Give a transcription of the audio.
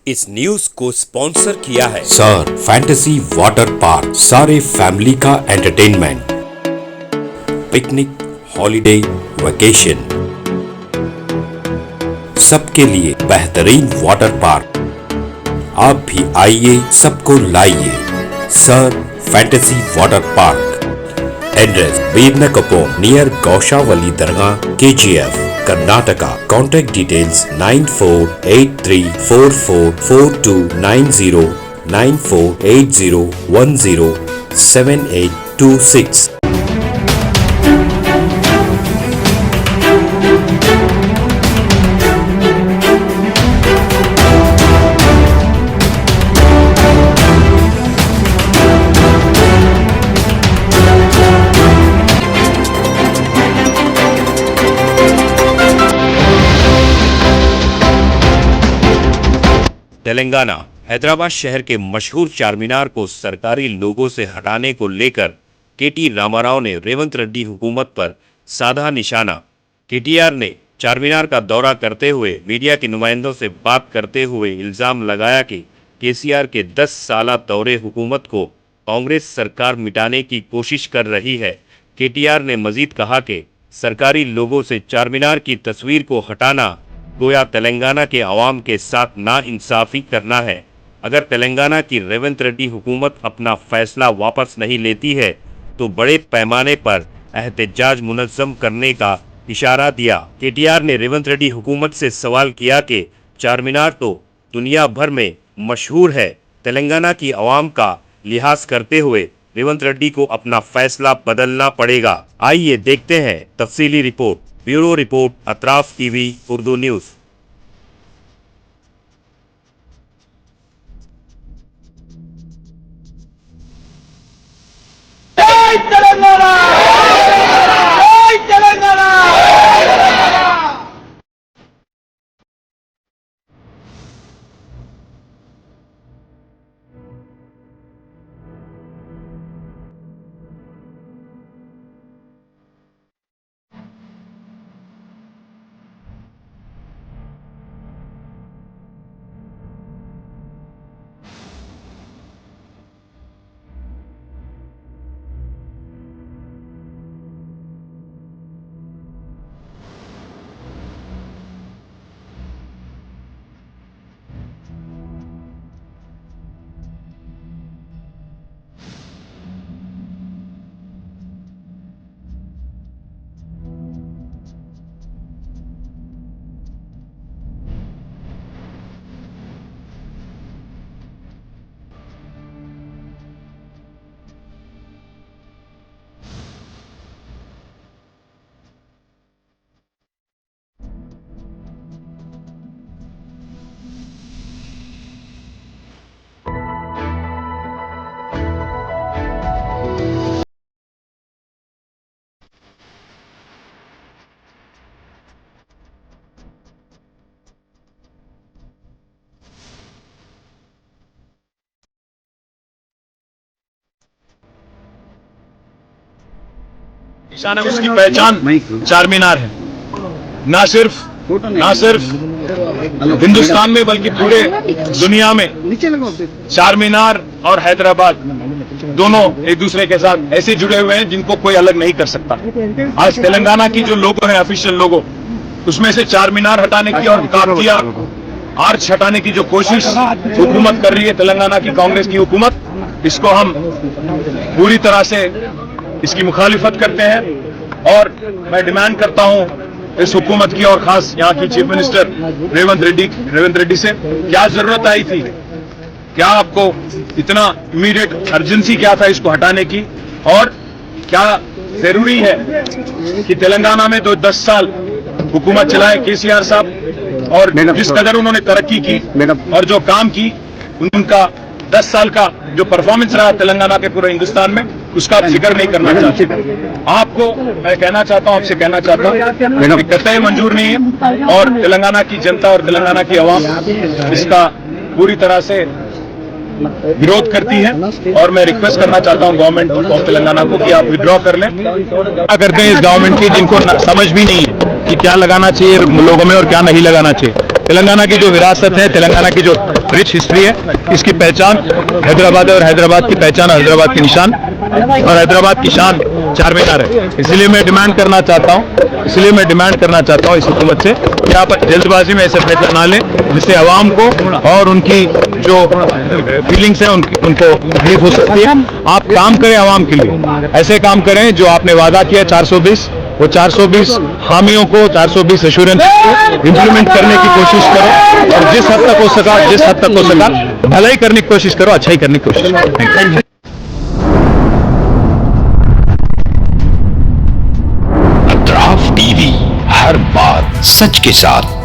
इस न्यूज को स्पॉन्सर किया है सर फैंटेसी वाटर पार्क, सारे फैमिली का एंटरटेनमेंट, पिकनिक, हॉलिडे, वेकेशन, सबके लिए बेहतरीन वाटर पार्क। आप भी आइए, सबको लाइए। Sir fantasy water park, address बीरनकपोर नियर गौशावली दरगाह, KGF, Karnataka. Contact details 9483444290, 9480107826। Telangana Hyderabad शहर के मशहूर चारमीनार को सरकारी लोगों से हटाने को लेकर KT रामाराव ने रेवंत रेड्डी हुकूमत पर साधा निशाना। KTR ने चारमीनार का दौरा करते हुए मीडिया के नुमाइंदों से बात करते हुए इल्जाम लगाया कि KCR के 10 साला दौरे हुकूमत को कांग्रेस सरकार मिटाने की कोशिश कर रही है। KTR ने मजीद कहा कि सरकारी लोगों से चारमीनार की तस्वीर को हटाना गोया तेलंगाना के अवाम के साथ नाइंसाफी करना है। अगर तेलंगाना की रेवंत रेड्डी हुकूमत अपना फैसला वापस नहीं लेती है तो बड़े पैमाने पर एहतजाज मुनज़्ज़म करने का इशारा दिया। KTR ने रेवंत रेड्डी हुकूमत से सवाल किया कि चारमीनार तो दुनिया भर में मशहूर है, तेलंगाना की अवाम का लिहाज करते हुए रेवंत रेड्डी को अपना फैसला बदलना पड़ेगा। आइए देखते हैं तफसीली report. Bureau report, Atraf TV Urdu news. जय तेलंगाना, जय तेलंगाना। अचानक उसकी पहचान चारमीनार है। ना सिर्फ हिंदुस्तान में बल्कि पूरे दुनिया में चारमीनार और हैदराबाद दोनों एक दूसरे के साथ ऐसे जुड़े हुए हैं जिनको कोई अलग नहीं कर सकता। आज तेलंगाना की जो लोगो है, ऑफिशियल लोगो, उसमें से चारमीनार हटाने की और काकतिया आर्च हटाने की जो कोशिश हुकूमत कर रही है, तेलंगाना की कांग्रेस की हुकूमत, इसको हम पूरी तरह से इसकी मुखालिफत करते हैं। और मैं डिमांड करता हूं इस हुकूमत की और खास यहां की चीफ मिनिस्टर रेवंत रेड्डी से, क्या जरूरत आई थी, क्या आपको इतना इमीडिएट अर्जेंसी क्या था इसको हटाने की, और क्या जरूरी है कि तेलंगाना में 10 साल हुकूमत चलाए KCR साहब, और जिस कदर उन्होंने तरक्की की और जो काम की, उनका 10 साल का जो परफॉर्मेंस रहा तेलंगाना के पूरे हिंदुस्तान में, उसका आप जिक्र नहीं करना चाहते। आपको मैं कहना चाहता हूं, आपसे कहना चाहता हूं कि कतई मंजूर नहीं है, और तेलंगाना की जनता और तेलंगाना की आवाम इसका पूरी तरह से विरोध करती है। और मैं रिक्वेस्ट करना चाहता हूं गवर्नमेंट ऑफ तेलंगाना को कि आप विड्रॉ कर लें। क्या करते हैं इस गवर्नमेंट की, जिनको समझ भी नहीं है कि क्या लगाना चाहिए लोगों में और क्या नहीं लगाना चाहिए। तेलंगाना की जो विरासत है, तेलंगाना की जो रिच हिस्ट्री है, इसकी पहचान हैदराबाद है और हैदराबाद की पहचान हैदराबाद की निशान और हैदराबाद की शान चार मीनार है। इसलिए मैं डिमांड करना चाहता हूँ इस हुकूमत से कि आप जल्दबाजी में ऐसे फैसला ना लें जिससे आवाम को और उनकी जो फीलिंग्स है उनको तकलीफ हो सकती है। आप काम करें आवाम के लिए, ऐसे काम करें जो आपने वादा किया 420, वो 420 हामियों को, 420 एश्योरेंस को इम्प्लीमेंट करने की कोशिश करो और जिस हद तक हो सका भलाई करने की कोशिश करो, अच्छाई करने की कोशिश करो। Thank you. अतराफ टीवी, हर बात सच के साथ।